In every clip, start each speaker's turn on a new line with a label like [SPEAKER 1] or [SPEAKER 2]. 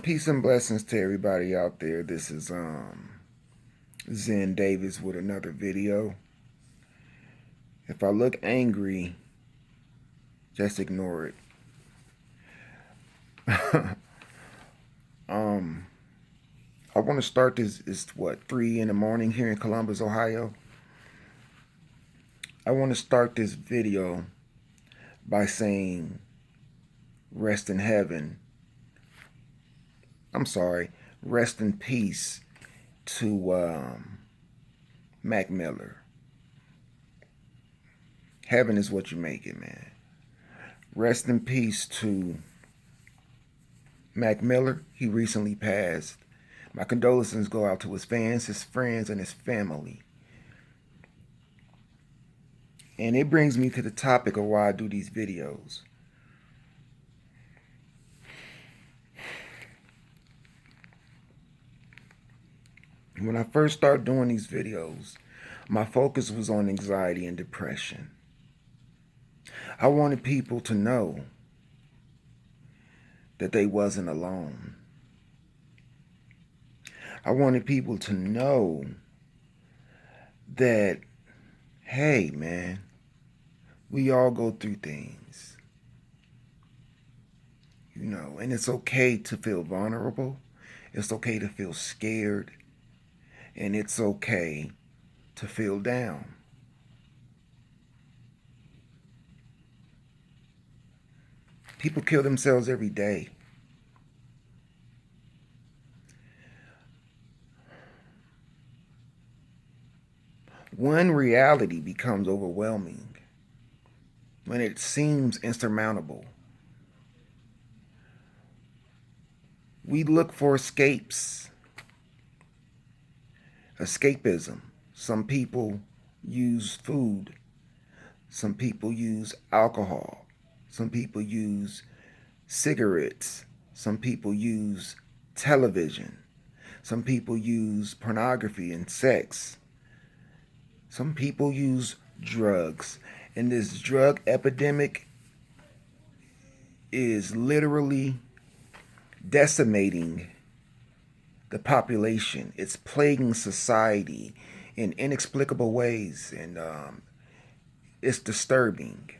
[SPEAKER 1] Peace and blessings to everybody out there. This is Zen Davis with another video. If I look angry, just ignore it. um I want to start this. It's what, 3 in the morning here in Columbus, Ohio. I want to start this video by saying rest in heaven. I'm sorry, rest in peace to Mac Miller. Heaven is what you make it, man. Rest in peace to Mac Miller. He recently passed. My condolences go out to his fans, his friends, and his family. And it brings me to the topic of why I do these videos. When I first started doing these videos, my focus was on anxiety and depression. I wanted people to know that they wasn't alone. I wanted people to know that, hey, man, we all go through things. And it's okay to feel vulnerable. It's okay to feel scared. And it's okay to feel down. People kill themselves every day. When reality becomes overwhelming, when it seems insurmountable, we look for escapes. Escapism. Some people use food. Some people use alcohol. Some people use cigarettes. Some people use television. Some people use pornography and sex. Some people use drugs. And this drug epidemic is literally decimating the population. It's plaguing society in inexplicable ways, and it's disturbing.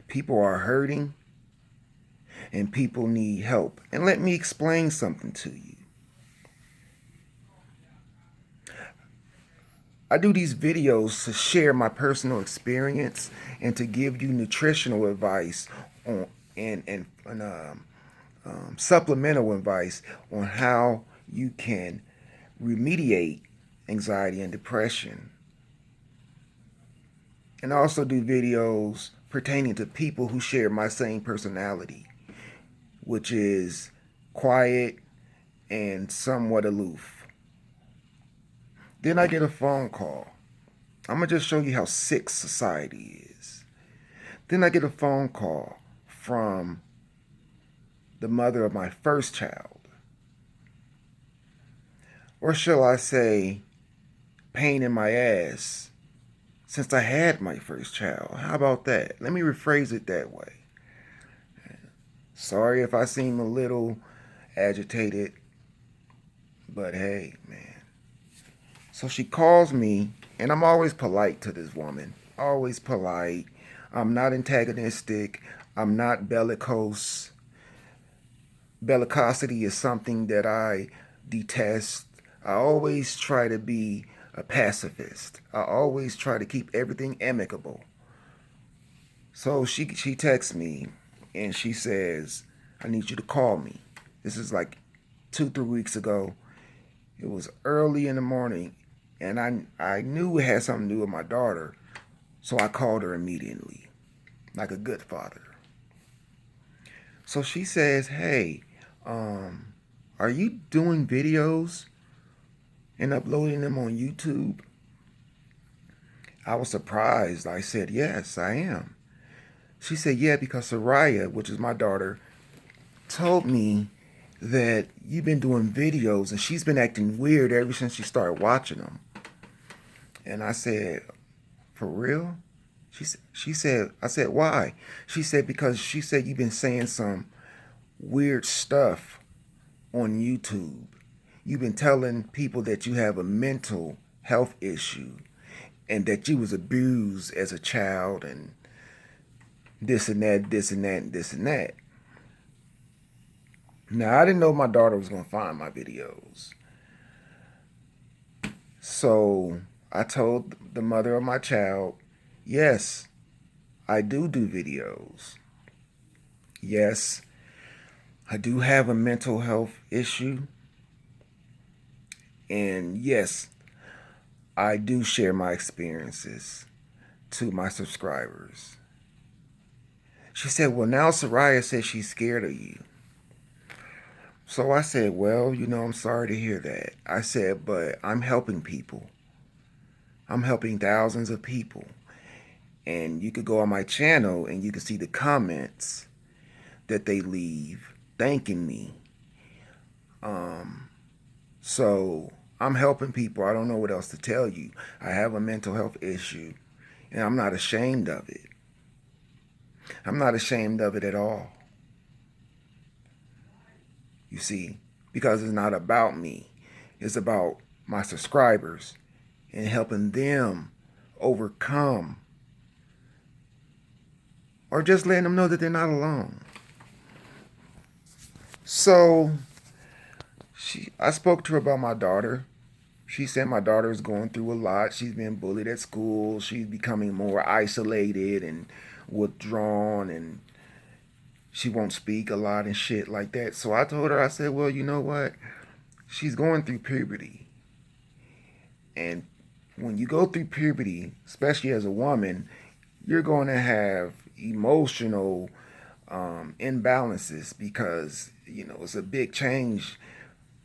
[SPEAKER 1] People are hurting, and people need help. And let me explain something to you. I do these videos to share my personal experience and to give you nutritional advice on and supplemental advice on how you can remediate anxiety and depression. And I also do videos pertaining to people who share my same personality, which is quiet and somewhat aloof. Then I get a phone call. I'm going to just show you how sick society is. Then I get a phone call from the mother of my first child. Or shall I say, pain in my ass since I had my first child. How about that? Let me rephrase it that way. Sorry if I seem a little agitated, but hey, man. So she calls me, and I'm always polite to this woman. Always polite. I'm not antagonistic. I'm not bellicose. Bellicosity is something that I detest. I always try to be a pacifist. I always try to keep everything amicable. So she texts me, and she says, I need you to call me. This is like 2-3 weeks ago. It was early in the morning, and I knew it had something to do with my daughter, so I called her immediately, like a good father. So she says, hey, are you doing videos and uploading them on YouTube? I was surprised. I said, yes, I am. She said, yeah, because R.I.H, which is my daughter, told me that you've been doing videos and she's been acting weird ever since she started watching them. And I said, for real? She said, I said, why? She said, because she said you've been saying some weird stuff on YouTube. You've been telling people that you have a mental health issue and that you was abused as a child and this and that, this and that, and this and that. Now, I didn't know my daughter was going to find my videos. So I told the mother of my child, yes, I do videos. Yes, I do have a mental health issue. And yes, I do share my experiences to my subscribers. She said, well, now Soraya says she's scared of you. So I said, well, I'm sorry to hear that. I said, but I'm helping people. I'm helping thousands of people. And you could go on my channel and you can see the comments that they leave thanking me. So I'm helping people. I don't know what else to tell you. I have a mental health issue and I'm not ashamed of it. I'm not ashamed of it at all. You see, because it's not about me. It's about my subscribers and helping them overcome or just letting them know that they're not alone. So I spoke to her about my daughter. She said my daughter is going through a lot. She's been bullied at school. She's becoming more isolated and withdrawn, and she won't speak a lot and shit like that. So I told her, I said, well, you know what? She's going through puberty. And when you go through puberty, especially as a woman, you're going to have emotional imbalances because, it's a big change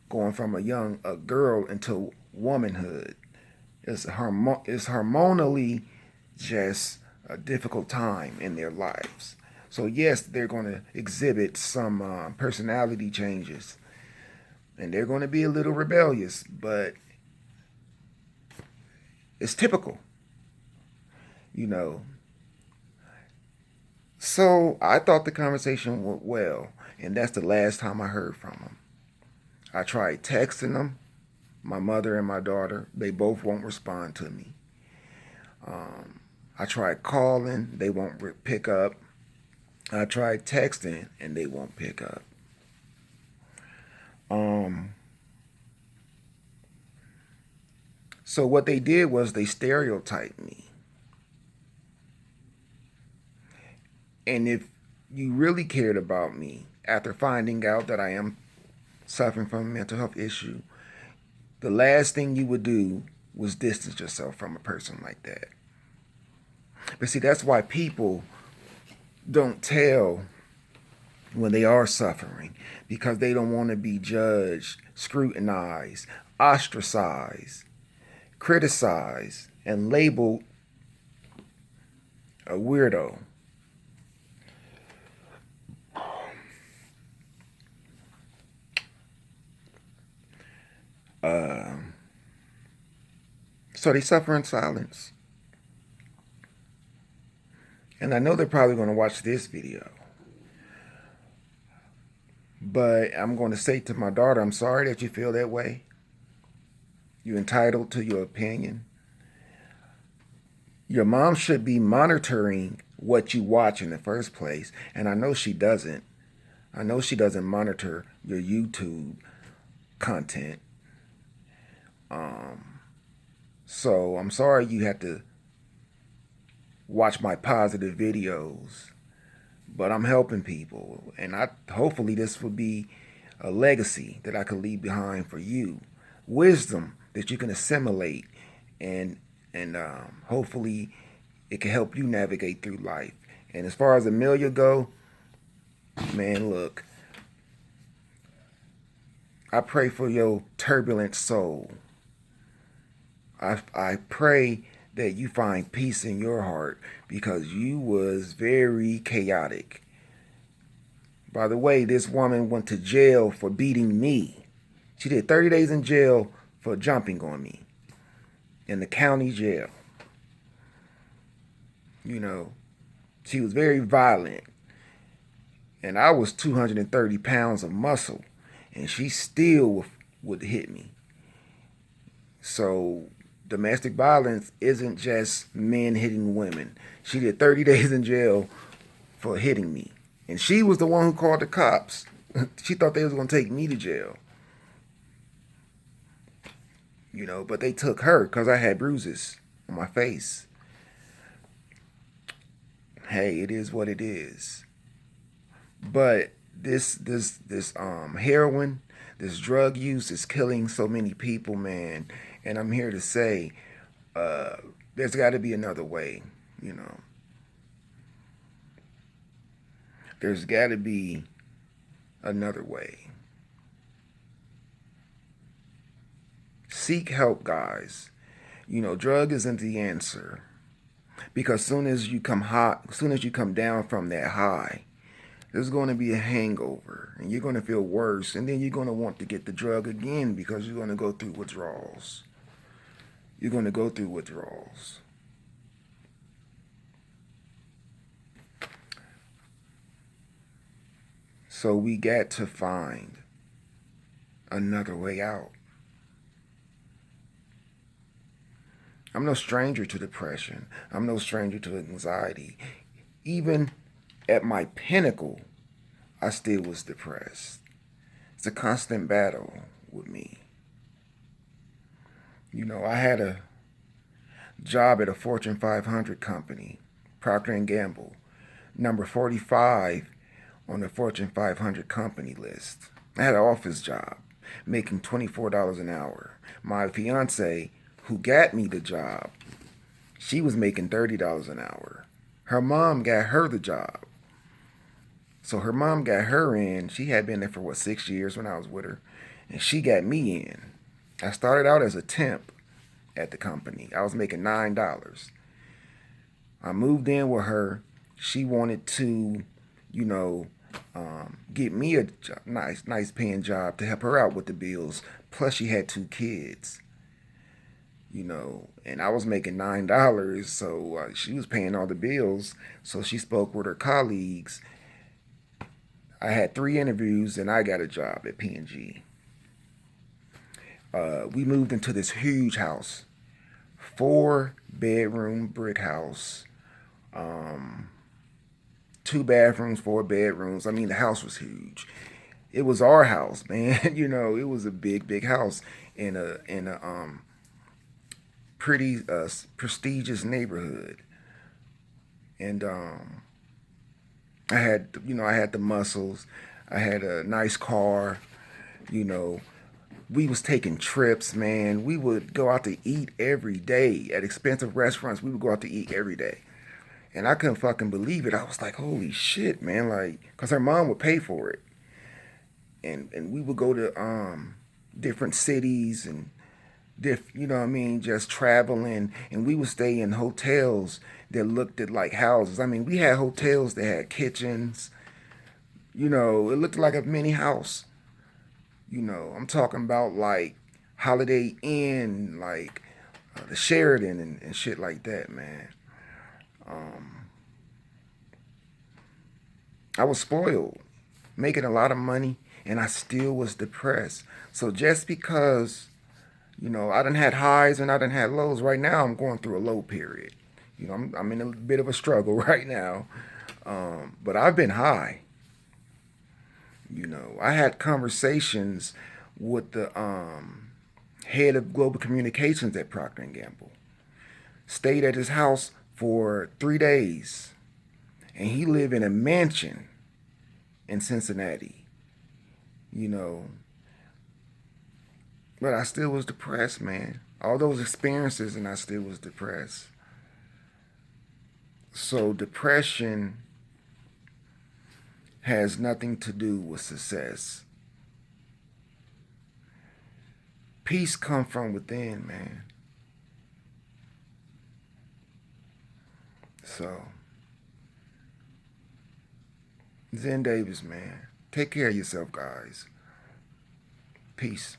[SPEAKER 1] going from a girl into womanhood. It's hormonally just a difficult time in their lives. So yes, they're going to exhibit some personality changes, and they're going to be a little rebellious, but it's typical, you know. So I thought the conversation went well, and that's the last time I heard from them. I tried texting them, my mother and my daughter. They both won't respond to me. I tried calling, they won't pick up. I tried texting, and they won't pick up. So what they did was they stereotyped me. And if you really cared about me after finding out that I am suffering from a mental health issue, the last thing you would do was distance yourself from a person like that. But see, that's why people don't tell when they are suffering, because they don't want to be judged, scrutinized, ostracized, criticized, and labeled a weirdo. So they suffer in silence. And I know they're probably going to watch this video. But I'm going to say to my daughter, I'm sorry that you feel that way. You're entitled to your opinion. Your mom should be monitoring what you watch in the first place. And I know she doesn't. I know she doesn't monitor your YouTube content. So I'm sorry you had to watch my positive videos, but I'm helping people, and hopefully this will be a legacy that I can leave behind for you, wisdom that you can assimilate, and hopefully it can help you navigate through life. And as far as Amelia go, man, look, I pray for your turbulent soul. I pray that you find peace in your heart, because you was very chaotic. By the way, this woman went to jail for beating me. She did 30 days in jail for jumping on me in the county jail. She was very violent. And I was 230 pounds of muscle, and she still would hit me. So domestic violence isn't just men hitting women. She did 30 days in jail for hitting me. And she was the one who called the cops. She thought they was going to take me to jail. But they took her because I had bruises on my face. Hey, it is what it is. But this heroin, this drug use is killing so many people, man. And I'm here to say, uh, there's got to be another way. You know, there's got to be another way. Seek help, guys. Drug isn't the answer because soon as you come down from that high, there's going to be a hangover and you're going to feel worse, and then you're going to want to get the drug again because you're going to go through withdrawals. You're going to go through withdrawals. So we got to find another way out. I'm no stranger to depression. I'm no stranger to anxiety. Even at my pinnacle, I still was depressed. It's a constant battle with me. I had a job at a Fortune 500 company, Procter and Gamble, number 45 on the Fortune 500 company list. I had an office job, making $24 an hour. My fiance, who got me the job, she was making $30 an hour. Her mom got her the job. So her mom got her in. She had been there for 6 years when I was with her, and she got me in. I started out as a temp at the company. I was making $9. I moved in with her. She wanted to, you know, get me a nice paying job to help her out with the bills. Plus, she had 2 kids. And I was making $9, so she was paying all the bills. So she spoke with her colleagues. I had 3 interviews, and I got a job at P&G. We moved into this huge house, 4 bedroom brick house, um, 2 bathrooms, 4 bedrooms. I mean, the house was huge. It was our house, man. It was a big house in a pretty prestigious neighborhood, and I had the muscles. I had a nice car. You know, we was taking trips, man. We would go out to eat every day at expensive restaurants. We would go out to eat every day. And I couldn't fucking believe it. I was like, holy shit, man. Like, because her mom would pay for it. And we would go to different cities and you know what I mean, just traveling. And we would stay in hotels that looked at like houses. I mean, we had hotels that had kitchens. It looked like a mini house. I'm talking about like Holiday Inn, like the Sheridan and shit like that, man. Um, I was spoiled, making a lot of money, and I still was depressed. So just because, I done had highs and I done had lows, right now I'm going through a low period. I'm in a bit of a struggle right now. But I've been high. I had conversations with the head of global communications at Procter and Gamble. Stayed at his house for 3 days, and he lived in a mansion in Cincinnati. You know, but I still was depressed, man. All those experiences, and I still was depressed. So depression has nothing to do with success. Peace come from within, man. So, Zen Davis, man. Take care of yourself, guys. Peace.